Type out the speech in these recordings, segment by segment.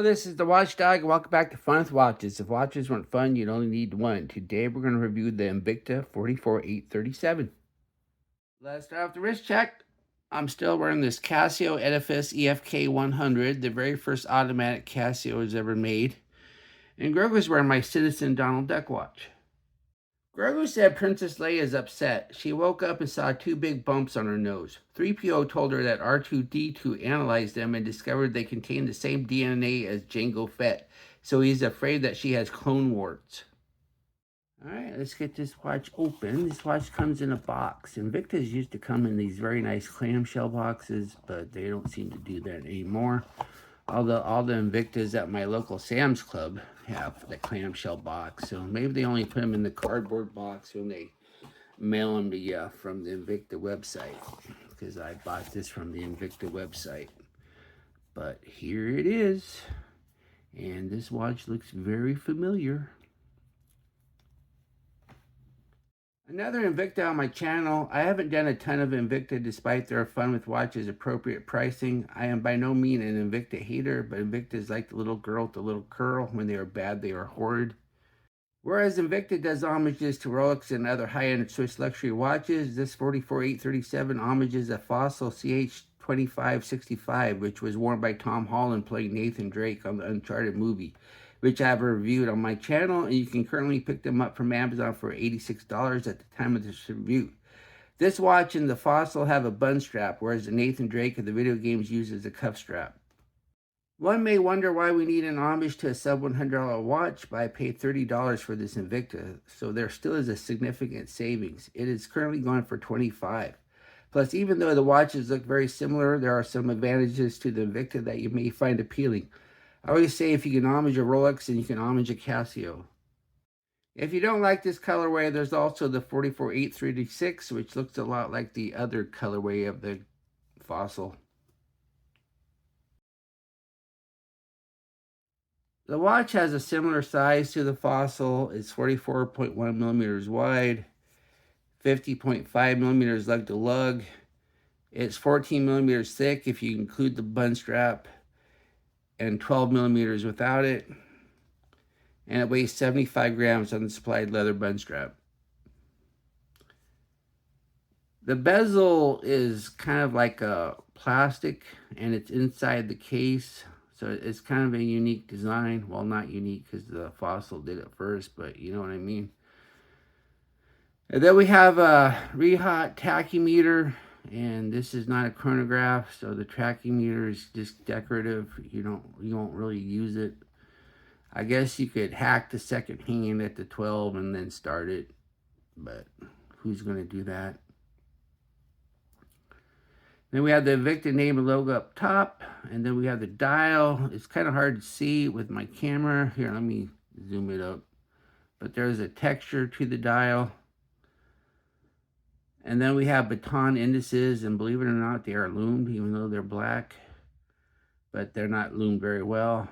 This is the Watchdog. Welcome back to Fun with Watches. If watches weren't fun, you'd only need one. Today we're going to review the Invicta 44837. Let's start off the wrist check. I'm still wearing this Casio Edifice EFK 100, the very first automatic Casio was ever made. And Greg was wearing my Citizen Donald Duck watch. Grogu said Princess Leia is upset. She woke up and saw two big bumps on her nose. 3PO told her that R2-D2 analyzed them and discovered they contain the same DNA as Jango Fett, so he's afraid that she has clone warts. Alright, let's get this watch open. This watch comes in a box. Invictas used to come in these very nice clamshell boxes, but they don't seem to do that anymore. All the Invictas at my local Sam's Club have the clamshell box, so maybe they only put them in the cardboard box when they mail them to you from the Invicta website, because I bought this from the Invicta website. But here it is, and this watch looks very familiar. Another Invicta on my channel. I haven't done a ton of Invicta despite their Fun with Watches appropriate pricing. I am by no means an Invicta hater, but Invicta is like the little girl with the little curl. When they are bad, they are horrid. Whereas Invicta does homages to Rolex and other high-end Swiss luxury watches, this 44837 homages a Fossil CH2565, which was worn by Tom Holland playing Nathan Drake on the Uncharted movie, which I have reviewed on my channel, and you can currently pick them up from Amazon for $86 at the time of this review. This watch and the Fossil have a bun strap, whereas the Nathan Drake of the video games uses a cuff strap. One may wonder why we need an homage to a sub $100 watch, but I paid $30 for this Invicta, so there still is a significant savings. It is currently going for $25. Plus, even though the watches look very similar, there are some advantages to the Invicta that you may find appealing. I always say if you can homage a Rolex, then you can homage a Casio. If you don't like this colorway, there's also the 44836, which looks a lot like the other colorway of the Fossil. The watch has a similar size to the Fossil. It's 44.1 millimeters wide, 50.5 millimeters lug to lug. It's 14 millimeters thick if you include the bun strap, and 12 millimeters without it. And it weighs 75 grams on the supplied leather bun strap. The bezel is kind of like a plastic, and it's inside the case. So it's kind of a unique design. Well, not unique because the Fossil did it first, but you know what I mean. And then we have a Rehat tachymeter, and this is not a chronograph, so the tachymeter is just decorative. You won't really use it. I guess you could hack the second hand at the 12 and then start it, but who's going to do that? Then we have the Invicta name and logo up top, and then we have the dial. It's kind of hard to see with my camera. Here, let me zoom it up. But there's a texture to the dial. And then we have baton indices, and believe it or not, they are loomed, even though they're black. But they're not loomed very well.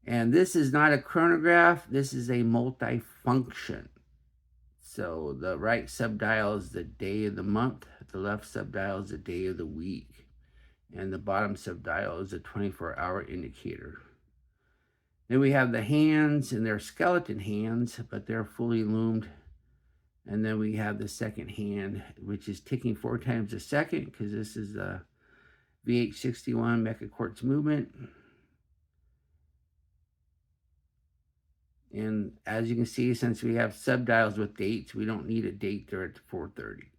And this is not a chronograph. This is a multifunction. So the right subdial is the day of the month. The left subdial is the day of the week. And the bottom subdial is a 24-hour indicator. Then we have the hands, and they're skeleton hands, but they're fully loomed. And then we have the second hand, which is ticking 4 times a second, because this is a VH61 Mecha Quartz movement. And as you can see, since we have subdials with dates, we don't need a date there at 4:30.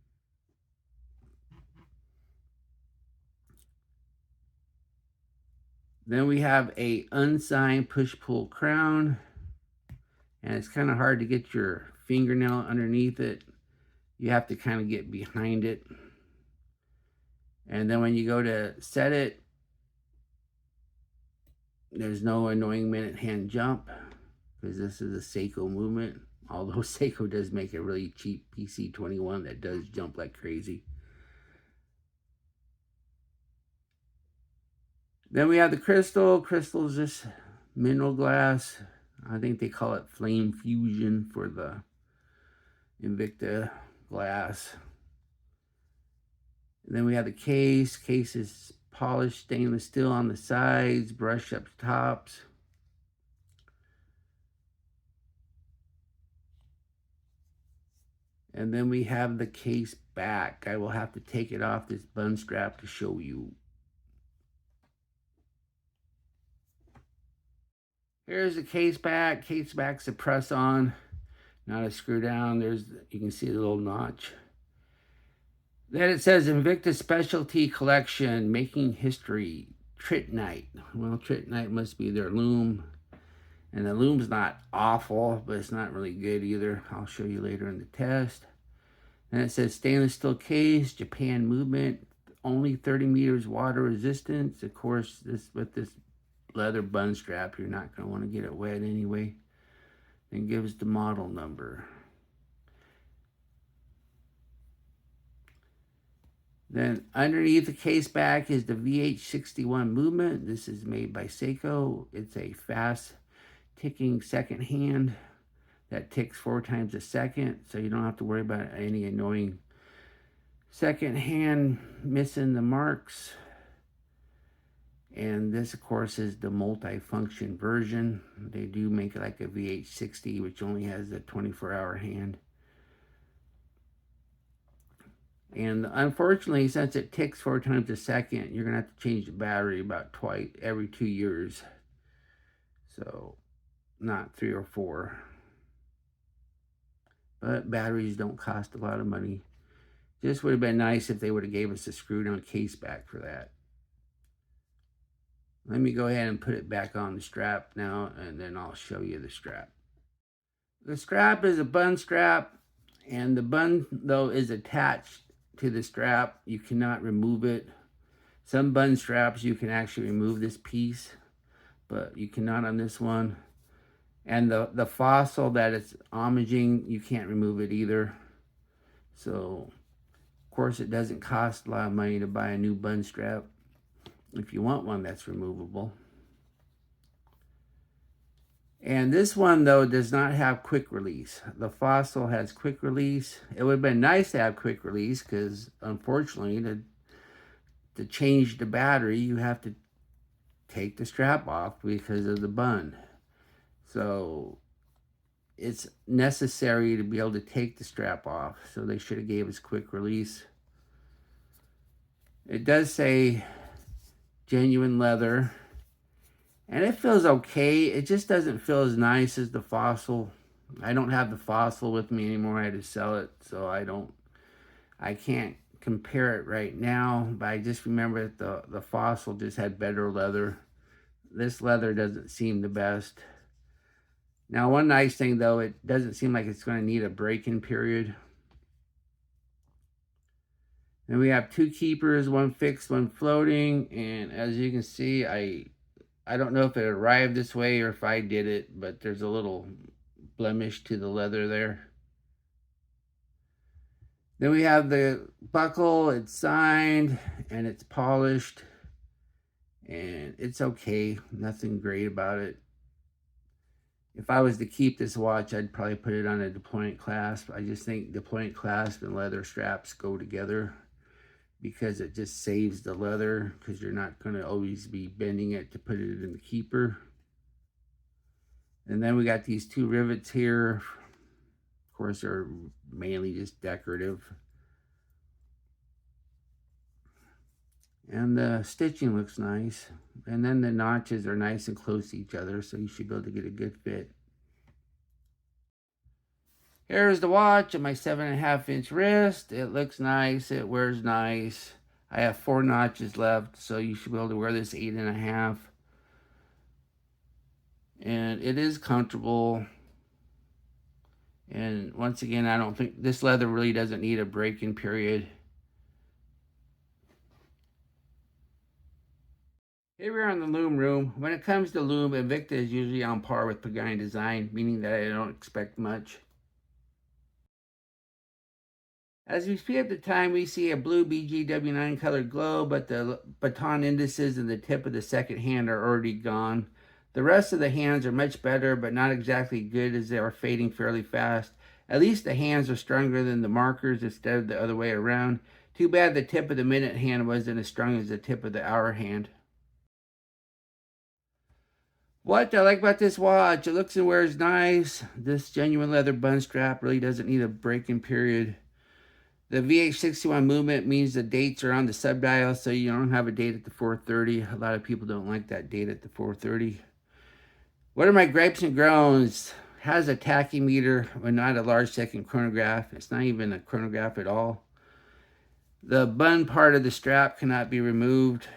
Then we have a unsigned push-pull crown. And it's kind of hard to get your fingernail underneath it. You have to kind of get behind it. And then when you go to set it, there's no annoying minute hand jump, because this is a Seiko movement, although Seiko does make a really cheap PC21 that does jump like crazy. Then we have the crystal. Crystal is this mineral glass. I think they call it flame fusion for the Invicta glass. And then we have the case. Case is polished stainless steel on the sides, brush up tops. And then we have the case back. I will have to take it off this bun strap to show you. Here's the case back. Case back's a press on, not a screw down. You can see the little notch. Then it says Invicta Specialty Collection, Making History, Trittonite. Well, Trittonite must be their Lume. And the Lume's not awful, but it's not really good either. I'll show you later in the test. And it says stainless steel case, Japan movement, only 30 meters water resistance. Of course, with this leather bun strap, you're not going to want to get it wet anyway. And gives the model number. Then underneath the case back is the VH61 movement. This is made by Seiko. It's a fast ticking second hand that ticks 4 times a second, so you don't have to worry about any annoying second hand missing the marks. And this, of course, is the multifunction version. They do make it like a VH60, which only has a 24-hour hand. And unfortunately, since it ticks 4 times a second, you're going to have to change the battery about every 2 years. So, not 3 or 4. But batteries don't cost a lot of money. Just would have been nice if they would have gave us a screw-down case back for that. Let me go ahead and put it back on the strap now, and then I'll show you the strap. The strap is a bun strap, and the bun, though, is attached to the strap. You cannot remove it. Some bun straps, you can actually remove this piece, but you cannot on this one. And the fossil that it's homaging, you can't remove it either. So, of course, it doesn't cost a lot of money to buy a new bun strap if you want one that's removable. And this one, though, does not have quick release. The fossil has quick release. It would have been nice to have quick release because, unfortunately, to change the battery, you have to take the strap off because of the bun. So it's necessary to be able to take the strap off. So they should have gave us quick release. It does say genuine leather. And it feels okay. It just doesn't feel as nice as the fossil. I don't have the fossil with me anymore. I had to sell it. So I can't compare it right now. But I just remember that the fossil just had better leather. This leather doesn't seem the best. Now, one nice thing, though, it doesn't seem like it's going to need a break-in period. Then we have 2 keepers, one fixed, one floating. And as you can see, I don't know if it arrived this way or if I did it, but there's a little blemish to the leather there. Then we have the buckle. It's signed and it's polished. And it's okay. Nothing great about it. If I was to keep this watch, I'd probably put it on a deployant clasp. I just think deployant clasp and leather straps go together because it just saves the leather because you're not going to always be bending it to put it in the keeper. And then we got these 2 rivets here. Of course, they're mainly just decorative. And the stitching looks nice. And then the notches are nice and close to each other, so you should be able to get a good fit. Here's the watch at my 7.5-inch wrist. It looks nice. It wears nice. I have 4 notches left, so you should be able to wear this 8.5. And it is comfortable. And once again, I don't think this leather really doesn't need a break-in period. Here we are in the Lume room. When it comes to Lume, Invicta is usually on par with Pagani Design, meaning that I don't expect much. As we speed up the time, we see a blue BGW9 colored glow, but the baton indices and the tip of the second hand are already gone. The rest of the hands are much better, but not exactly good as they are fading fairly fast. At least the hands are stronger than the markers instead of the other way around. Too bad the tip of the minute hand wasn't as strong as the tip of the hour hand. What I like about this watch, it looks and wears nice. This genuine leather bun strap really doesn't need a break-in period. The VH61 movement means the dates are on the subdial, so you don't have a date at the 430. A lot of people don't like that date at the 430. What are my gripes and groans? Has a tachymeter, but not a large second chronograph. It's not even a chronograph at all. The bun part of the strap cannot be removed.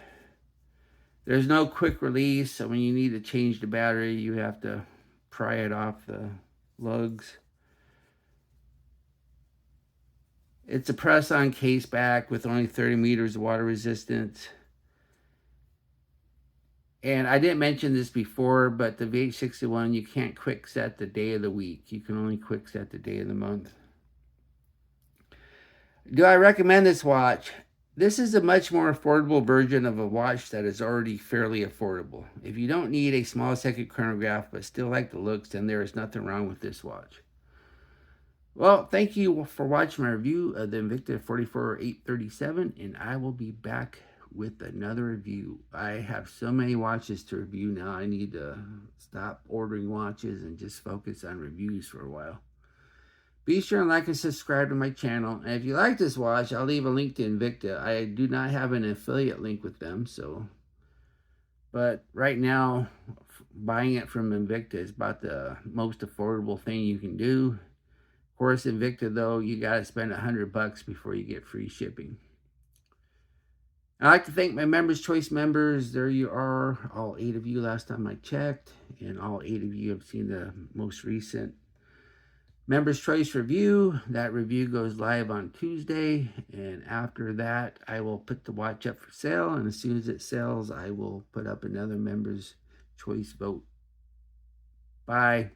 There's no quick release, so when you need to change the battery, you have to pry it off the lugs. It's a press-on caseback with only 30 meters of water resistance. And I didn't mention this before, but the VH61, you can't quick set the day of the week. You can only quick set the day of the month. Do I recommend this watch? This is a much more affordable version of a watch that is already fairly affordable. If you don't need a small second chronograph but still like the looks, then there is nothing wrong with this watch. Well, thank you for watching my review of the Invicta 44837, and I will be back with another review. I have so many watches to review now. I need to stop ordering watches and just focus on reviews for a while. Be sure and like and subscribe to my channel. And if you like this watch, I'll leave a link to Invicta. I do not have an affiliate link with them, but right now, buying it from Invicta is about the most affordable thing you can do. Of course, Invicta, though, you got to spend $100 before you get free shipping. I'd like to thank my Members Choice members. There you are, all 8 of you last time I checked, and all 8 of you have seen the most recent Members Choice review. That review goes live on Tuesday, and after that, I will put the watch up for sale, and as soon as it sells, I will put up another Members Choice vote. Bye.